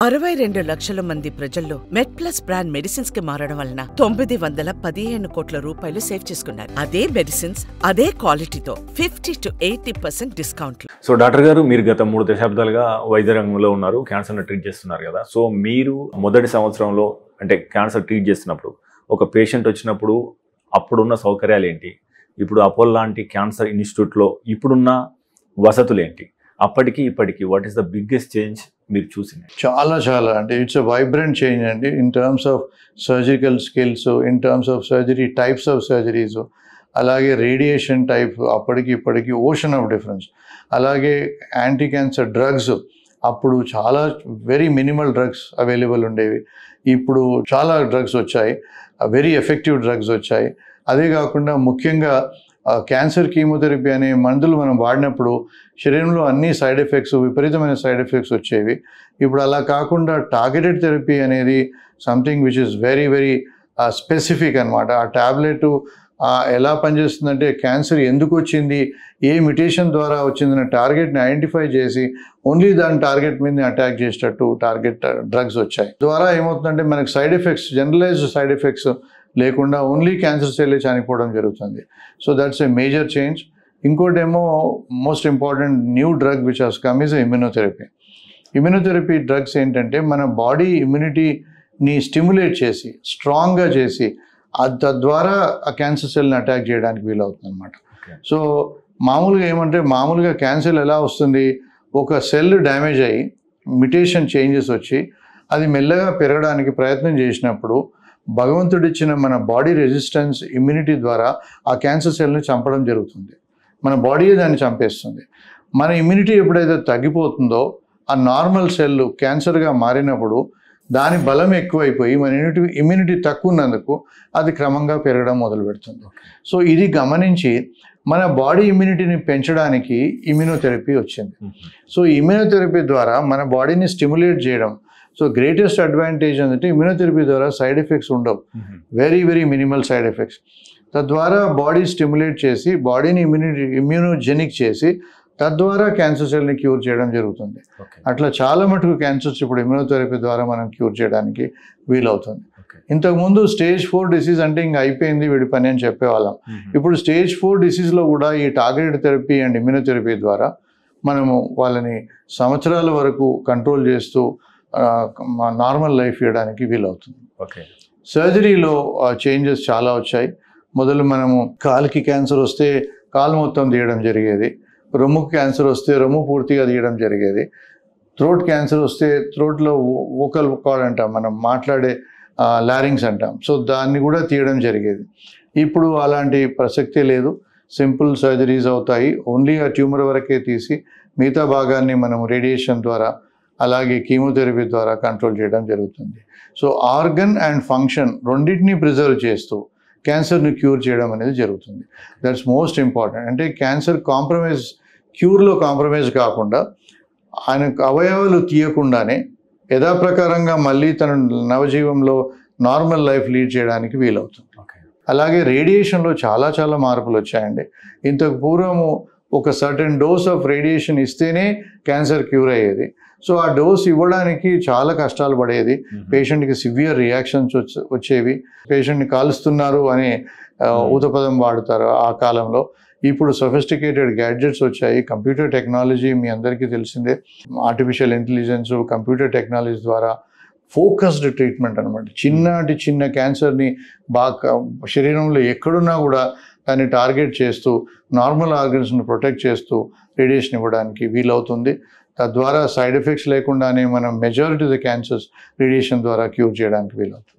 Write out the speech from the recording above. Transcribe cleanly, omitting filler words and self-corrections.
62 లక్షల మంది ప్రజల్లో మెడ్ప్లస్ బ్రాండ్ మెడిసిన్స్ కి మారడం వలన 915 కోట్ల రూపాయలు సేవ్ చేసుకున్నారు. అదే మెడిసిన్స్ అదే క్వాలిటీతో 50 to 80% డిస్కౌంట్. సో డాక్టర్ గారు, మీరు గత 3 దశాబ్దాలుగా వైద్య రంగంలో ఉన్నారు, క్యాన్సర్ను ట్రీట్ చేస్తున్నారు కదా. సో మీరు మొదటి సంవత్సరంలో అంటే క్యాన్సర్ ట్రీట్ చేస్తున్నప్పుడు ఒక పేషెంట్ వచ్చినప్పుడు అప్పుడున్న సౌకర్యాలు ఏంటి, ఇప్పుడు అపోలో లాంటి క్యాన్సర్ ఇన్స్టిట్యూట్లో ఇప్పుడున్న వసతులు ఏంటి, అప్పటికి ఇప్పటికి what is the biggest change మీరు చూసింది? చాలా అంటే ఇట్స్ ఎ వైబ్రెంట్ చేంజ్ అండి. In terms of surgical skills, in terms of surgery types of surgeries, అలాగే రేడియేషన్ టైప్ అప్పటికి ఇప్పటికి ఓషన్ ఆఫ్ డిఫరెన్స్. అలాగే యాంటీ క్యాన్సర్ డ్రగ్స్ అప్పుడు చాలా వెరీ మినిమల్ డ్రగ్స్ అవైలబుల్ ఉండేవి, ఇప్పుడు చాలా డ్రగ్స్ వచ్చాయి, వెరీ ఎఫెక్టివ్ డ్రగ్స్ వచ్చాయి. అదే కాకుండా ముఖ్యంగా క్యాన్సర్ కీమోథెరపీ అనే మందులు మనం వాడినప్పుడు శరీరంలో అన్ని సైడ్ ఎఫెక్ట్స్, విపరీతమైన సైడ్ ఎఫెక్ట్స్ వచ్చేవి. ఇప్పుడు అలా కాకుండా టార్గెటెడ్ థెరపీ అనేది something which is very very specific అనమాట. ఆ ట్యాబ్లెట్ ఎలా పనిచేస్తుందంటే క్యాన్సర్ ఎందుకు వచ్చింది, ఏ మ్యుటేషన్ ద్వారా వచ్చిందనే టార్గెట్ని ఐడెంటిఫై చేసి ఓన్లీ దాని టార్గెట్ మీద అటాక్ చేసేటట్టు టార్గెట్ డ్రగ్స్ వచ్చాయి. ద్వారా ఏమవుతుందంటే మనకి side effects, generalized side effects లేకుండా ఓన్లీ క్యాన్సర్ సెల్లే చనిపోవడం జరుగుతుంది. So that's a major change. ఇంకోటేమో most important new drug which has come is immunotherapy. Immunotherapy drugs ఏంటంటే మన బాడీ ఇమ్యూనిటీని స్టిమ్యులేట్ చేసి స్ట్రాంగ్గా చేసి తద్వారా ఆ క్యాన్సర్ సెల్ని అటాక్ చేయడానికి వీలవుతుంది అనమాట. సో మామూలుగా క్యాన్సర్ ఎలా వస్తుంది, ఒక సెల్ డ్యామేజ్ అయ్యి మ్యుటేషన్ చేంజెస్ వచ్చి అది మెల్లగా పెరగడానికి ప్రయత్నం చేసినప్పుడు భగవంతుడిచ్చిన మన బాడీ రెసిస్టెన్స్ ఇమ్యూనిటీ ద్వారా ఆ క్యాన్సర్ సెల్ని చంపడం జరుగుతుంది. మన బాడీయే దాన్ని చంపేస్తుంది. మన ఇమ్యూనిటీ ఎప్పుడైతే తగ్గిపోతుందో ఆ నార్మల్ సెల్ క్యాన్సర్గా మారినప్పుడు దాని బలం ఎక్కువైపోయి మన ఇమ్యూనిటీ తక్కువ ఉన్నందుకు అది క్రమంగా పెరగడం మొదలు పెడుతుంది. సో ఇది గమనించి మన బాడీ ఇమ్యూనిటీని పెంచడానికి ఇమ్యూనోథెరపీ వచ్చింది. సో ఇమ్యూనోథెరపీ ద్వారా మన బాడీని స్టిమ్యులేట్ చేయడం. సో గ్రేటెస్ట్ అడ్వాంటేజ్ అంటే ఇమ్యూనోథెరపీ ద్వారా సైడ్ ఎఫెక్ట్స్ ఉండవు, very very minimal side effects. తద్వారా బాడీ స్టిమ్యులేట్ చేసి బాడీని ఇమ్యూనోజెనిక్ చేసి తద్వారా క్యాన్సర్ సెల్ని క్యూర్ చేయడం జరుగుతుంది. అట్లా చాలా మటుకు క్యాన్సర్స్ ఇప్పుడు ఇమ్యూనోథెరపీ ద్వారా మనం క్యూర్ చేయడానికి వీలవుతుంది. ఇంతకుముందు స్టేజ్ 4 డిసీజ్ అంటే ఇంకా అయిపోయింది వీడి పని అని చెప్పేవాళ్ళం. ఇప్పుడు స్టేజ్ 4 డిసీజ్లో కూడా ఈ టార్గెటెడ్ థెరపీ అండ్ ఇమ్యూనోథెరపీ ద్వారా మనము వాళ్ళని సంవత్సరాల వరకు కంట్రోల్ చేస్తూ నార్మల్ లైఫ్ ఇవ్వడానికి వీలవుతుంది. సర్జరీలో చేంజెస్ చాలా వచ్చాయి. మొదలు మనము కాలుకి క్యాన్సర్ వస్తే కాలు మొత్తం తీయడం జరిగేది, రొమ్ముకి క్యాన్సర్ వస్తే రొమ్ము పూర్తిగా తీయడం జరిగేది, థ్రోట్ క్యాన్సర్ వస్తే థ్రోట్లో వోకల్ కార్డ్ అంటాం, మనం మాట్లాడే లారింగ్స్ అంటాం, సో దాన్ని కూడా తీయడం జరిగేది. ఇప్పుడు అలాంటి ప్రసక్తే లేదు, సింపుల్ సర్జరీస్ అవుతాయి. ఓన్లీ ఆ ట్యూమర్ వరకే తీసి మిగతా భాగాన్ని మనం రేడియేషన్ ద్వారా అలాగే కీమోథెరపీ ద్వారా కంట్రోల్ చేయడం జరుగుతుంది. సో ఆర్గన్ అండ్ ఫంక్షన్ రెండింటినీ ప్రిజర్వ్ చేస్తూ క్యాన్సర్ని క్యూర్ చేయడం అనేది జరుగుతుంది. That's most important. అంటే క్యాన్సర్ క్యూర్లో కాంప్రమైజ్ కాకుండా ఆయనకు అవయవాలు తీయకుండానే యథాప్రకారంగా మళ్ళీ తన నవజీవంలో నార్మల్ లైఫ్ లీడ్ చేయడానికి వీలవుతుంది. అలాగే రేడియేషన్లో చాలా మార్పులు వచ్చాయండి. ఇంతకు పూర్వము ఒక సర్టెన్ డోస్ ఆఫ్ రేడియేషన్ ఇస్తేనే క్యాన్సర్ క్యూర్ అయ్యేది. సో ఆ డోస్ ఇవ్వడానికి చాలా కష్టాలు పడేది, పేషెంట్కి సివియర్ రియాక్షన్స్ వచ్చేవి, పేషెంట్ని కాలుస్తున్నారు అనే ఊతపదం వాడుతారు ఆ కాలంలో. ఇప్పుడు సొఫిస్టికేటెడ్ గ్యాడ్జెట్స్ వచ్చాయి, కంప్యూటర్ టెక్నాలజీ మీ అందరికీ తెలిసిందే, ఆర్టిఫిషియల్ ఇంటెలిజెన్స్, కంప్యూటర్ టెక్నాలజీ ద్వారా ఫోకస్డ్ ట్రీట్మెంట్ అనమాట. చిన్న క్యాన్సర్ని బాగా శరీరంలో ఎక్కడున్నా కూడా దాన్ని టార్గెట్ చేస్తూ నార్మల్ ఆర్గన్స్ని ప్రొటెక్ట్ చేస్తూ రేడియేషన్ ఇవ్వడానికి వీలవుతుంది. తద్వారా సైడ్ ఎఫెక్ట్స్ లేకుండానే మనం majority of the cancers radiation ద్వారా క్యూర్ చేయడానికి వీలవుతుంది.